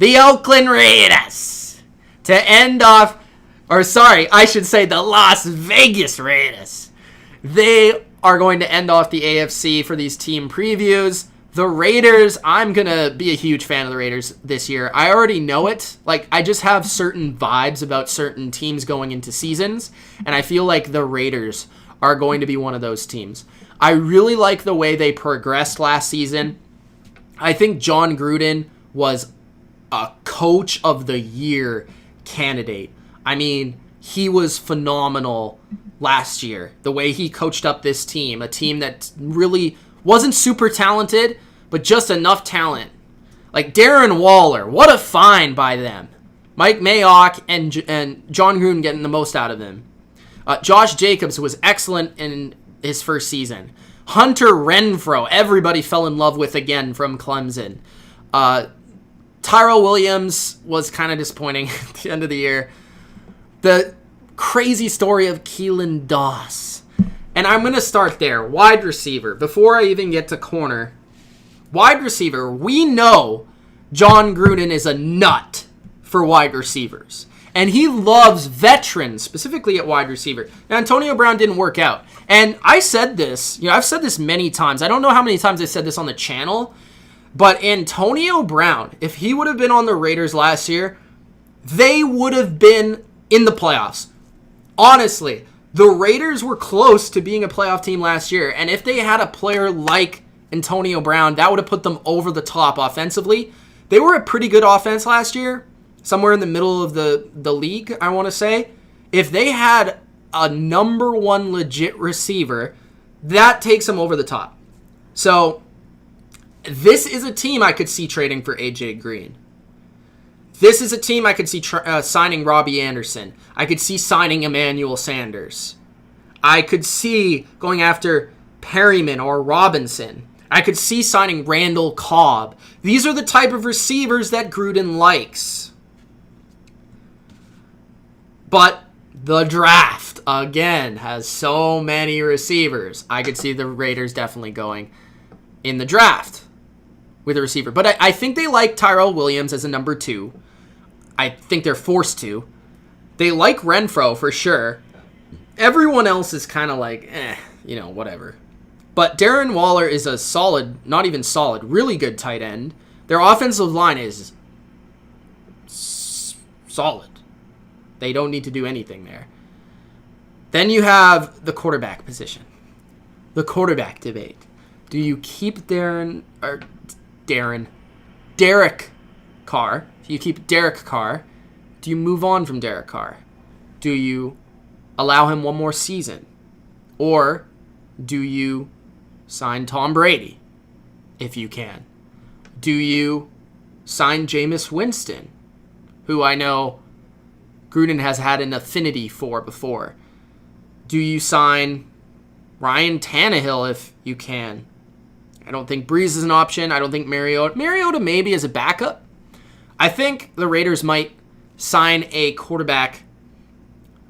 the Oakland Raiders to end off, I should say the Las Vegas Raiders. They are going to end off the AFC for these team previews. The Raiders, I'm going to be a huge fan of the Raiders this year. I already know it. I just have certain vibes about certain teams going into seasons, and I feel like the Raiders are going to be one of those teams. I really like the way they progressed last season. I think John Gruden was a Coach of the Year candidate. I mean, he was phenomenal last year. The way he coached up this team, a team that really wasn't super talented, but just enough talent. Like Darren Waller, what a find by them. Mike Mayock and John Gruden getting the most out of them. Josh Jacobs was excellent in his first season. Hunter Renfrow, everybody fell in love with again from Clemson. Tyrell Williams was kind of disappointing at the end of the year. The crazy story of Keelan Doss. And I'm going to start there. Wide receiver. Before I even get to corner. Wide receiver. We know John Gruden is a nut for wide receivers. And he loves veterans, specifically at wide receiver. Now, Antonio Brown didn't work out. And I said this. I've said this many times. I don't know how many times I said this on the channel. But Antonio Brown, if he would have been on the Raiders last year, they would have been in the playoffs. Honestly, the Raiders were close to being a playoff team last year. And if they had a player like Antonio Brown, that would have put them over the top offensively. They were a pretty good offense last year. Somewhere in the middle of the league, I want to say. If they had a number one legit receiver, that takes them over the top. So, this is a team I could see trading for A.J. Green. This is a team I could see signing Robbie Anderson. I could see signing Emmanuel Sanders. I could see going after Perryman or Robinson. I could see signing Randall Cobb. These are the type of receivers that Gruden likes. But the draft, again, has so many receivers. I could see the Raiders definitely going in the draft with a receiver. But I think they like Tyrell Williams as a number 2. I think they're forced to. They like Renfrow for sure. Everyone else is kind of like, whatever. But Darren Waller is a solid, not even solid, really good tight end. Their offensive line is solid. They don't need to do anything there. Then you have the quarterback position. The quarterback debate. Do you keep Derek Carr? Do you keep Derek Carr? Do you move on from Derek Carr? Do you allow him one more season? Or do you sign Tom Brady, if you can? Do you sign Jameis Winston, who I know Gruden has had an affinity for before? Do you sign Ryan Tannehill if you can? I don't think Breeze is an option. I don't think Mariota maybe as a backup. I think the Raiders might sign a quarterback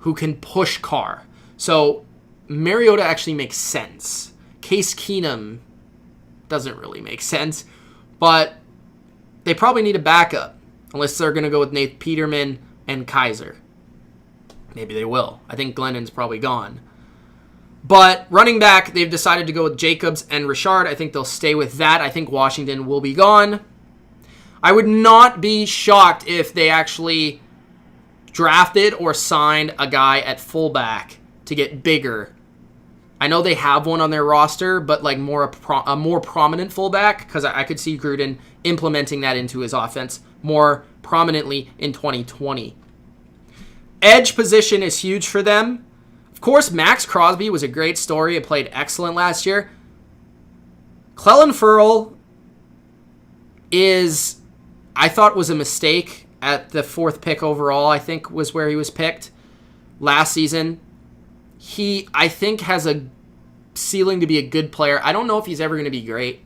who can push Carr. So Mariota actually makes sense. Case Keenum doesn't really make sense. But they probably need a backup. Unless they're going to go with Nate Peterman and Kaiser. Maybe they will. I think Glennon's probably gone. But running back, they've decided to go with Jacobs and Richard. I think they'll stay with that. I think Washington will be gone. I would not be shocked if they actually drafted or signed a guy at fullback to get bigger. I know they have one on their roster, but like a more prominent fullback, because I could see Gruden implementing that into his offense more prominently in 2020. Edge position is huge for them. Of course, Max Crosby was a great story. It played excellent last year. Clelin Ferrell I thought was a mistake at the 4th pick overall, I think was where he was picked last season. He, I think, has a ceiling to be a good player. I don't know if he's ever going to be great.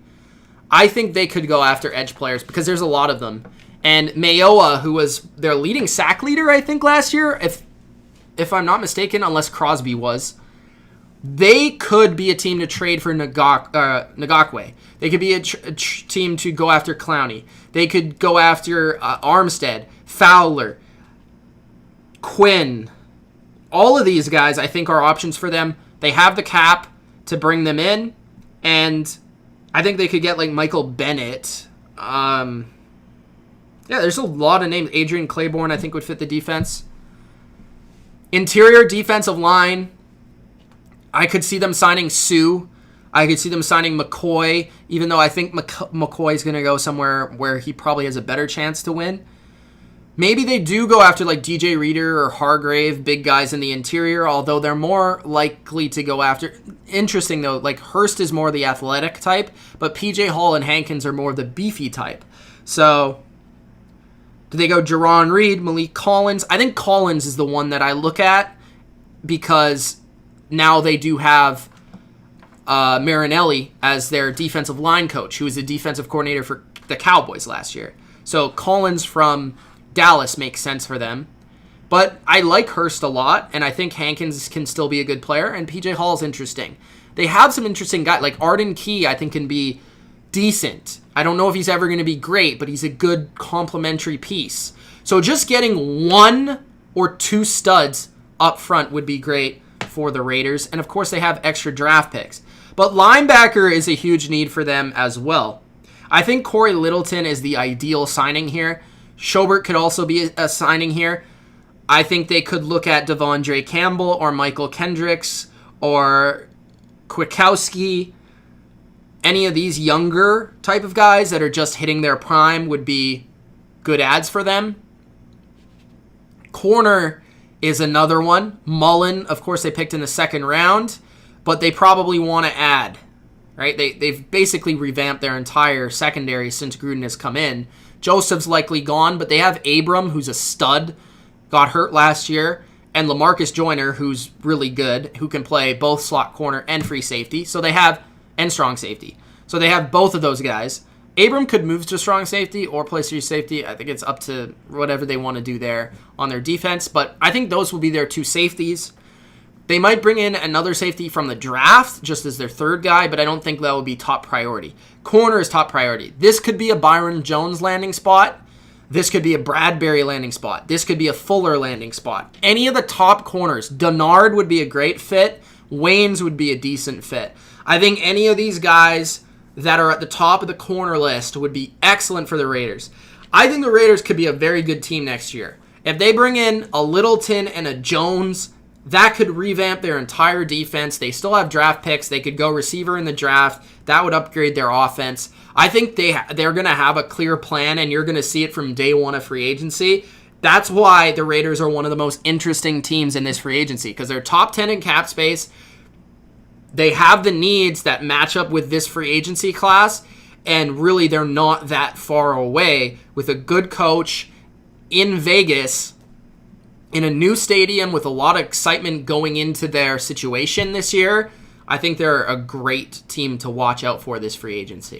I think they could go after edge players because there's a lot of them. And Mayoa, who was their leading sack leader, I think, last year, if I'm not mistaken, unless Crosby was They could be a team to trade for Ngakwe. They could be a team to go after Clowney. They could go after Armstead, Fowler, Quinn. All of these guys, I think, are options for them. They have the cap to bring them in, and I think they could get like Michael Bennett. Yeah, there's a lot of names. Adrian Claiborne, I think, would fit the defense. Interior defensive line, I could see them signing Sue. I could see them signing McCoy, even though I think McCoy's going to go somewhere where he probably has a better chance to win. Maybe they do go after like DJ Reader or Hargrave, big guys in the interior, although they're more likely to go after... Interesting, though, like Hurst is more the athletic type, but PJ Hall and Hankins are more the beefy type. So, do they go Jerron Reed, Malik Collins? I think Collins is the one that I look at because now they do have Marinelli as their defensive line coach, who was the defensive coordinator for the Cowboys last year. So Collins from Dallas makes sense for them. But I like Hurst a lot, and I think Hankins can still be a good player, and PJ Hall's interesting. They have some interesting guys. Like Arden Key, I think, can be decent. I don't know if he's ever going to be great, but he's a good complementary piece. So just getting one or two studs up front would be great for the Raiders. And, of course, they have extra draft picks. But linebacker is a huge need for them as well. I think Corey Littleton is the ideal signing here. Schobert could also be a signing here. I think they could look at Devondre Campbell or Michael Kendricks or Kwiatkowski. Any of these younger type of guys that are just hitting their prime would be good ads for them. Corner is another one. Mullen, of course, they picked in the second round, but they probably want to add, right? They've basically revamped their entire secondary since Gruden has come in. Joseph's likely gone, but they have Abram, who's a stud, got hurt last year, and LaMarcus Joyner, who's really good, who can play both slot corner and free safety. So they have, and strong safety. So they have both of those guys. Abram could move to strong safety or play free safety. I think it's up to whatever they want to do there on their defense. But I think those will be their two safeties. They might bring in another safety from the draft just as their third guy, but I don't think that would be top priority. Corner is top priority. This could be a Byron Jones landing spot. This could be a Bradbury landing spot. This could be a Fuller landing spot. Any of the top corners. Denard would be a great fit. Waynes would be a decent fit. I think any of these guys that are at the top of the corner list would be excellent for the Raiders. I think the Raiders could be a very good team next year. If they bring in a Littleton and a Jones, that could revamp their entire defense. They still have draft picks. They could go receiver in the draft. That would upgrade their offense. I think they're going to have a clear plan, and you're going to see it from day one of free agency. That's why the Raiders are one of the most interesting teams in this free agency, because they're top 10 in cap space. They have the needs that match up with this free agency class, and really they're not that far away with a good coach in Vegas in a new stadium with a lot of excitement going into their situation this year. I think they're a great team to watch out for this free agency.